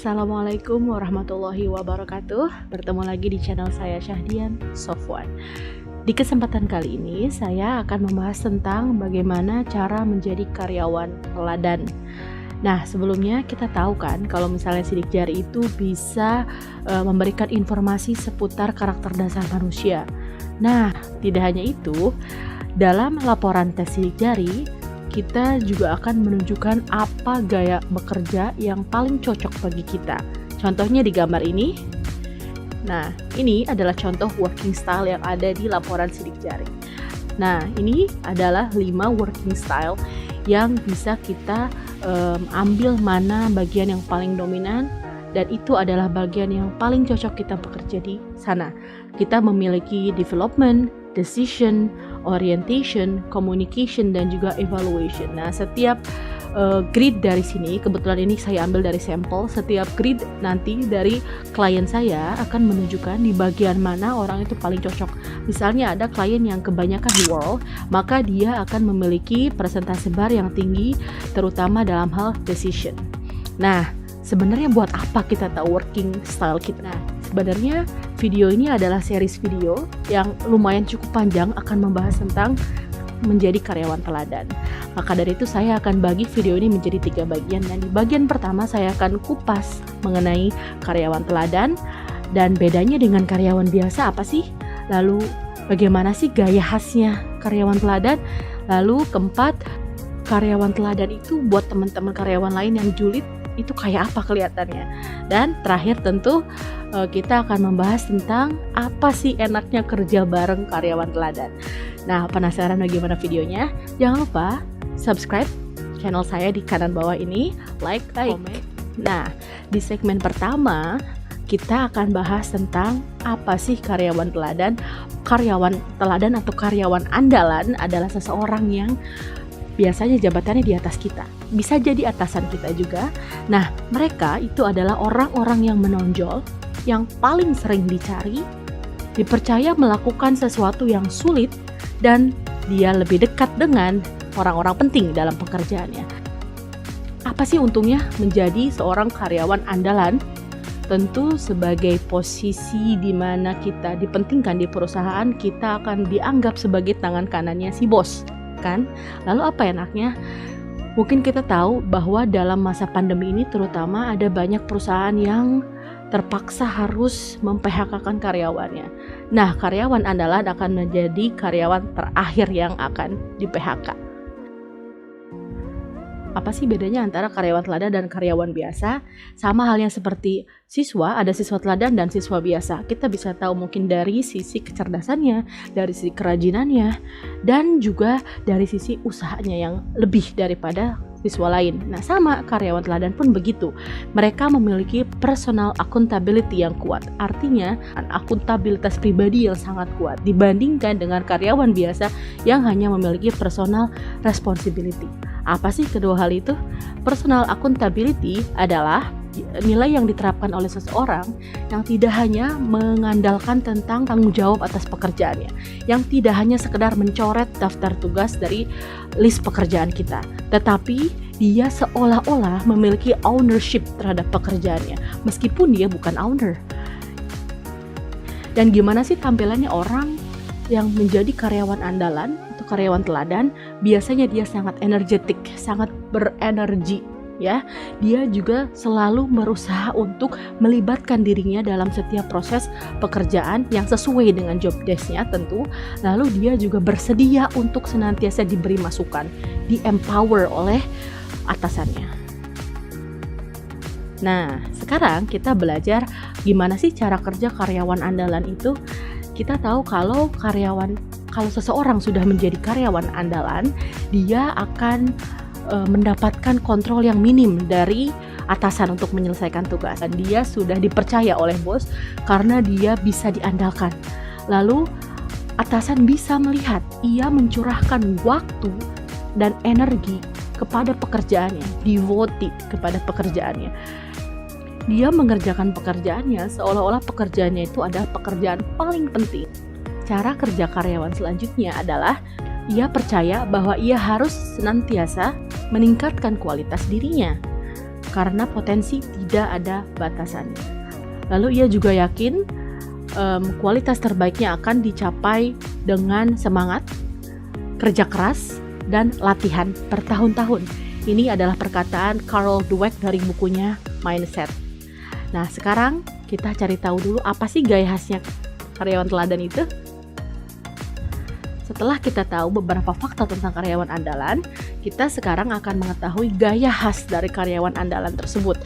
Assalamualaikum warahmatullahi wabarakatuh. Bertemu lagi di channel saya Syahdian Sofwan. Di kesempatan kali ini saya akan membahas tentang bagaimana cara menjadi karyawan teladan. Nah, sebelumnya kita tahu kan kalau misalnya sidik jari itu bisa memberikan informasi seputar karakter dasar manusia. Nah, tidak hanya itu, dalam laporan tes sidik jari kita juga akan menunjukkan apa gaya bekerja yang paling cocok bagi kita. Contohnya di gambar ini. Nah, ini adalah contoh working style yang ada di laporan sidik jari. Nah, ini adalah 5 working style yang bisa kita ambil mana bagian yang paling dominan, dan itu adalah bagian yang paling cocok kita bekerja di sana. Kita memiliki development, decision, orientation, communication, dan juga evaluation. Nah, setiap grid dari sini, kebetulan ini saya ambil dari sampel, setiap grid nanti dari klien saya akan menunjukkan di bagian mana orang itu paling cocok. Misalnya ada klien yang kebanyakan world, maka dia akan memiliki persentase bar yang tinggi, terutama dalam hal decision. Nah, sebenarnya buat apa kita tahu working style kita? Nah, sebenarnya video ini adalah series video yang lumayan cukup panjang, akan membahas tentang menjadi karyawan teladan. Maka dari itu saya akan bagi video ini menjadi 3 bagian, dan di bagian pertama saya akan kupas mengenai karyawan teladan dan bedanya dengan karyawan biasa apa sih? Lalu bagaimana sih gaya khasnya karyawan teladan? Lalu keempat, karyawan teladan itu buat teman-teman karyawan lain yang julid itu kayak apa kelihatannya. Dan terakhir tentu kita akan membahas tentang apa sih enaknya kerja bareng karyawan teladan. Nah, penasaran bagaimana videonya? Jangan lupa subscribe channel saya di kanan bawah ini, like, comment. Nah, di segmen pertama kita akan bahas tentang apa sih karyawan teladan. Karyawan teladan atau karyawan andalan adalah seseorang yang biasanya jabatannya di atas kita, bisa jadi atasan kita juga. Nah, mereka itu adalah orang-orang yang menonjol, yang paling sering dicari, dipercaya melakukan sesuatu yang sulit, dan dia lebih dekat dengan orang-orang penting dalam pekerjaannya. Apa sih untungnya menjadi seorang karyawan andalan? Tentu sebagai posisi di mana kita dipentingkan di perusahaan, kita akan dianggap sebagai tangan kanannya si bos, kan? Lalu apa enaknya? Mungkin kita tahu bahwa dalam masa pandemi ini terutama ada banyak perusahaan yang terpaksa harus mem-PHK-kan karyawannya. Nah, karyawan andalan akan menjadi karyawan terakhir yang akan di-PHK. Apa sih bedanya antara karyawan teladan dan karyawan biasa? Sama halnya seperti siswa, ada siswa teladan dan siswa biasa. Kita bisa tahu mungkin dari sisi kecerdasannya, dari sisi kerajinannya, dan juga dari sisi usahanya yang lebih daripada siswa lain. Nah, sama karyawan teladan pun begitu. Mereka memiliki personal accountability yang kuat. Artinya, akuntabilitas pribadi yang sangat kuat dibandingkan dengan karyawan biasa yang hanya memiliki personal responsibility. Apa sih kedua hal itu? Personal accountability adalah nilai yang diterapkan oleh seseorang yang tidak hanya mengandalkan tentang tanggung jawab atas pekerjaannya, yang tidak hanya sekedar mencoret daftar tugas dari list pekerjaan kita, tetapi dia seolah-olah memiliki ownership terhadap pekerjaannya, meskipun dia bukan owner. Dan gimana sih tampilannya orang yang menjadi karyawan andalan atau karyawan teladan? Biasanya dia sangat energetik, sangat berenergi, ya. Dia juga selalu berusaha untuk melibatkan dirinya dalam setiap proses pekerjaan yang sesuai dengan job desk-nya tentu. Lalu dia juga bersedia untuk senantiasa diberi masukan, di-empower oleh atasannya. Nah, sekarang kita belajar gimana sih cara kerja karyawan andalan itu. Kita tahu kalau seseorang sudah menjadi karyawan andalan, dia akan mendapatkan kontrol yang minim dari atasan untuk menyelesaikan tugas. Dan dia sudah dipercaya oleh bos karena dia bisa diandalkan. Lalu atasan bisa melihat ia mencurahkan waktu dan energi kepada pekerjaannya, devoted kepada pekerjaannya. Dia mengerjakan pekerjaannya seolah-olah pekerjaannya itu adalah pekerjaan paling penting. Cara kerja karyawan selanjutnya adalah ia percaya bahwa ia harus senantiasa meningkatkan kualitas dirinya. karena potensi tidak ada batasannya. Lalu ia juga yakin kualitas terbaiknya akan dicapai dengan semangat, kerja keras, dan latihan bertahun-tahun. Ini adalah perkataan Carol Dweck dari bukunya Mindset. Nah, sekarang kita cari tahu dulu apa sih gaya khasnya karyawan teladan itu. Setelah kita tahu beberapa fakta tentang karyawan andalan, kita sekarang akan mengetahui gaya khas dari karyawan andalan tersebut.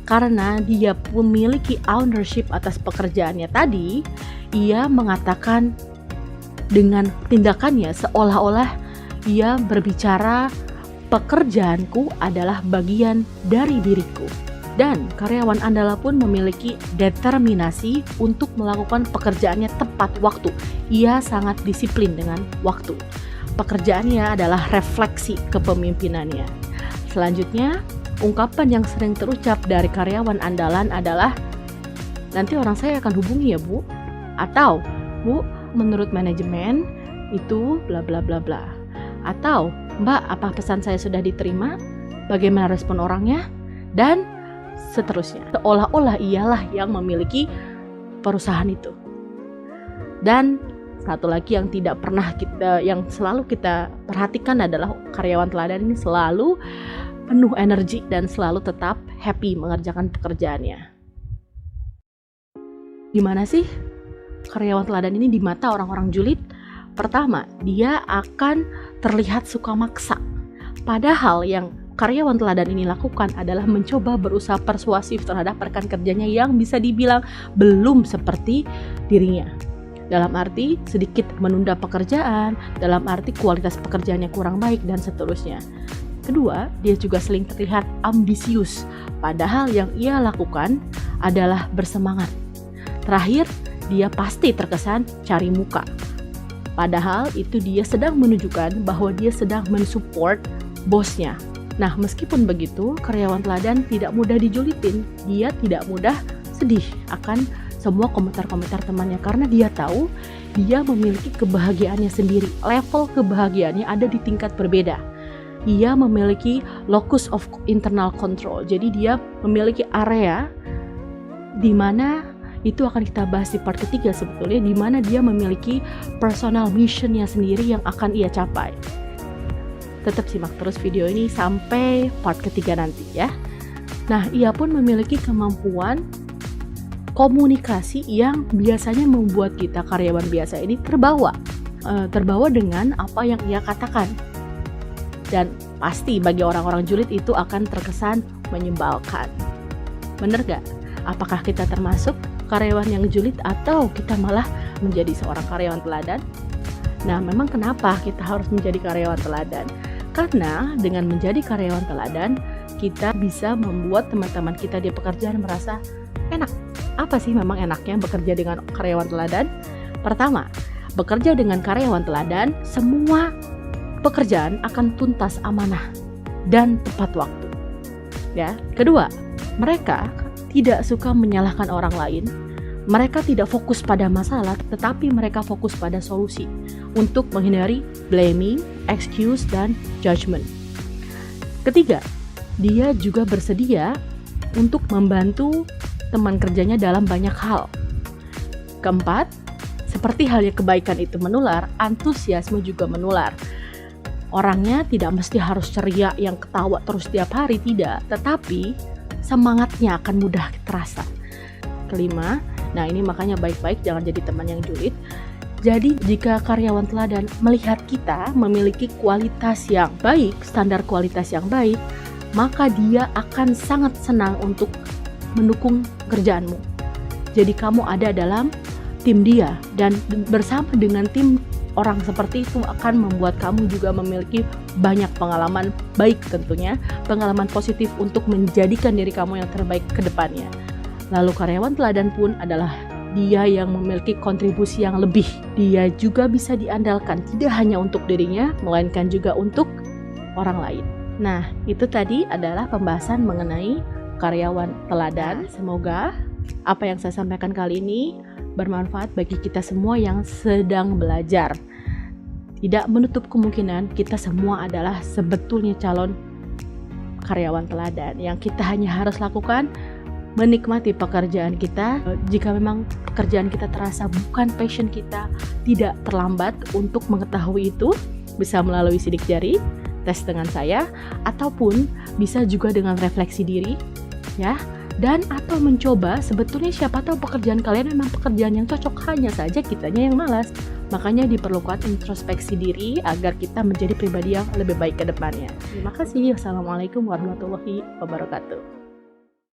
Karena dia memiliki ownership atas pekerjaannya tadi, ia mengatakan dengan tindakannya seolah-olah ia berbicara, pekerjaanku adalah bagian dari diriku. Dan karyawan andalan pun memiliki determinasi untuk melakukan pekerjaannya tepat waktu. Ia sangat disiplin dengan waktu. Pekerjaannya adalah refleksi kepemimpinannya. Selanjutnya, ungkapan yang sering terucap dari karyawan andalan adalah, nanti orang saya akan hubungi ya Bu. Atau, Bu, menurut manajemen itu bla bla bla bla. Atau, Mbak, apa pesan saya sudah diterima? Bagaimana respon orangnya? Dan seterusnya. Seolah-olah ialah yang memiliki perusahaan itu. Dan satu lagi yang yang selalu kita perhatikan adalah karyawan teladan ini selalu penuh energi dan selalu tetap happy mengerjakan pekerjaannya. Gimana sih karyawan teladan ini di mata orang-orang julid? Pertama, dia akan terlihat suka maksa. Padahal yang karyawan teladan ini lakukan adalah mencoba berusaha persuasif terhadap rekan kerjanya yang bisa dibilang belum seperti dirinya. Dalam arti sedikit menunda pekerjaan, dalam arti kualitas pekerjaannya kurang baik, dan seterusnya. Kedua, dia juga sering terlihat ambisius, padahal yang ia lakukan adalah bersemangat. Terakhir, dia pasti terkesan cari muka. Padahal itu dia sedang menunjukkan bahwa dia sedang mensupport bosnya. Nah, meskipun begitu, karyawan teladan tidak mudah dijulitin. Dia tidak mudah sedih akan semua komentar-komentar temannya karena dia tahu dia memiliki kebahagiaannya sendiri. Level kebahagiaannya ada di tingkat berbeda. Ia memiliki locus of internal control. Jadi dia memiliki area di mana itu akan kita bahas di part ketiga sebetulnya, di mana dia memiliki personal missionnya sendiri yang akan ia capai. Tetap simak terus video ini sampai part ketiga nanti ya. Nah, ia pun memiliki kemampuan komunikasi yang biasanya membuat kita karyawan biasa ini terbawa dengan apa yang ia katakan. Dan pasti bagi orang-orang julid itu akan terkesan menyebalkan. Bener gak? Apakah kita termasuk karyawan yang julid atau kita malah menjadi seorang karyawan teladan? Nah, memang kenapa kita harus menjadi karyawan teladan? Karena dengan menjadi karyawan teladan, kita bisa membuat teman-teman kita di pekerjaan merasa enak. Apa sih memang enaknya bekerja dengan karyawan teladan? Pertama, bekerja dengan karyawan teladan, semua pekerjaan akan tuntas amanah dan tepat waktu. Ya. Kedua, mereka tidak suka menyalahkan orang lain. Mereka tidak fokus pada masalah, tetapi mereka fokus pada solusi untuk menghindari blaming, excuse, dan judgment. Ketiga, dia juga bersedia untuk membantu teman kerjanya dalam banyak hal. Keempat, seperti halnya kebaikan itu menular, antusiasme juga menular. Orangnya tidak mesti harus ceria yang ketawa terus tiap hari, tidak, tetapi semangatnya akan mudah terasa. Kelima, nah ini makanya baik-baik jangan jadi teman yang julid. Jadi jika karyawan teladan melihat kita memiliki kualitas yang baik, standar kualitas yang baik, maka dia akan sangat senang untuk mendukung kerjaanmu. Jadi kamu ada dalam tim dia, dan bersama dengan tim orang seperti itu akan membuat kamu juga memiliki banyak pengalaman baik tentunya, pengalaman positif untuk menjadikan diri kamu yang terbaik ke depannya. Lalu karyawan teladan pun adalah dia yang memiliki kontribusi yang lebih. Dia juga bisa diandalkan tidak hanya untuk dirinya, melainkan juga untuk orang lain. Nah, itu tadi adalah pembahasan mengenai karyawan teladan. Semoga apa yang saya sampaikan kali ini bermanfaat bagi kita semua yang sedang belajar. Tidak menutup kemungkinan kita semua adalah sebetulnya calon karyawan teladan. Yang kita hanya harus lakukan menikmati pekerjaan kita. Jika memang pekerjaan kita terasa bukan passion kita, tidak terlambat untuk mengetahui itu, bisa melalui sidik jari, tes dengan saya, ataupun bisa juga dengan refleksi diri, ya. Dan atau mencoba, sebetulnya siapa tahu pekerjaan kalian memang pekerjaan yang cocok, hanya saja kitanya yang malas. Makanya diperlukan introspeksi diri agar kita menjadi pribadi yang lebih baik ke depannya. Terima kasih. Wassalamualaikum warahmatullahi wabarakatuh.